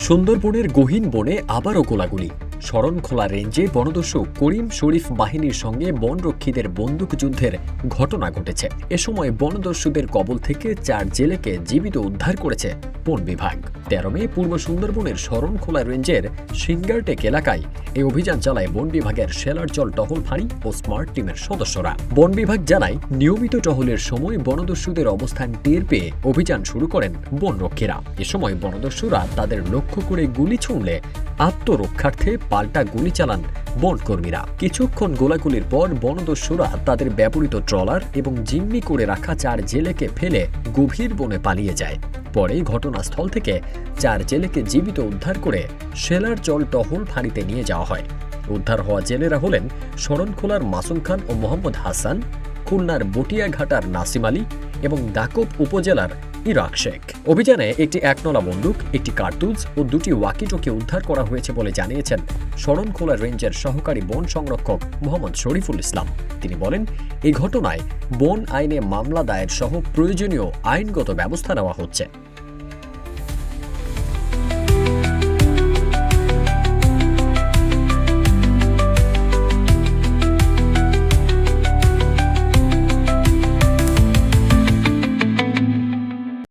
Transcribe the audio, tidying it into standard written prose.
সুন্দরবনের গহীন বনে আবারও গোলাগুলি। শরণখোলা রেঞ্জে বনদস্যু করিম শরীফ বাহিনীর সঙ্গে বনরক্ষীদের বন্দুকযুদ্ধের ঘটনা ঘটেছে। এ সময় বনদস্যুদের কবল থেকে 4 জেলেকে জীবিত উদ্ধার করেছে বন বিভাগ। 13 মে পূর্ব সুন্দরবনের শরণখোলা রেঞ্জের সিঙ্গারটেক এলাকায় এই অভিযান চালায় বন বিভাগের শেলারজল টহল ফাঁড়ি ও স্মার্ট টিমের সদস্যরা। বন বিভাগ জানায়, নিয়মিত টহলের সময় বনদস্যুদের অবস্থান টের পেয়ে অভিযান শুরু করেন বনরক্ষীরা। এ সময় বনদস্যুরা তাদের লক্ষ্য করে গুলি ছুঁড়লে আত্মরক্ষার্থে পাল্টা গুলি চালান বনকর্মীরা। কিছুক্ষণ গোলাগুলির পর বনদস্যুরা তাদের ব্যবহৃত ট্রলার এবং জিম্মি করে রাখা 4 জেলেকে ফেলে গভীর বনে পালিয়ে যায়। পরে ঘটনাস্থল থেকে 4 জেলেকে জীবিত উদ্ধার করে শেলারজল টহল ফাঁড়িতে নিয়ে যাওয়া হয়। উদ্ধার হওয়া জেলেরা হলেন শরণখোলার মাসুম খান ও মোহাম্মদ হাসান, খুলনার বটিয়াঘাটার নাসিম আলী এবং দাকব উপজেলার ইরাক শেখ। অভিযানে একটি 1 নলা বন্দুক, একটি কার্তুজ ও 2টি ওয়াকিটকি উদ্ধার করা হয়েছে বলে জানিয়েছেন শরণখোলা রেঞ্জের সহকারী বন সংরক্ষক মোহাম্মদ শরীফুল ইসলাম। তিনি বলেন, এই ঘটনায় বন আইনে মামলা দায়ের সহ প্রয়োজনীয় আইনগত ব্যবস্থা নেওয়া হচ্ছে।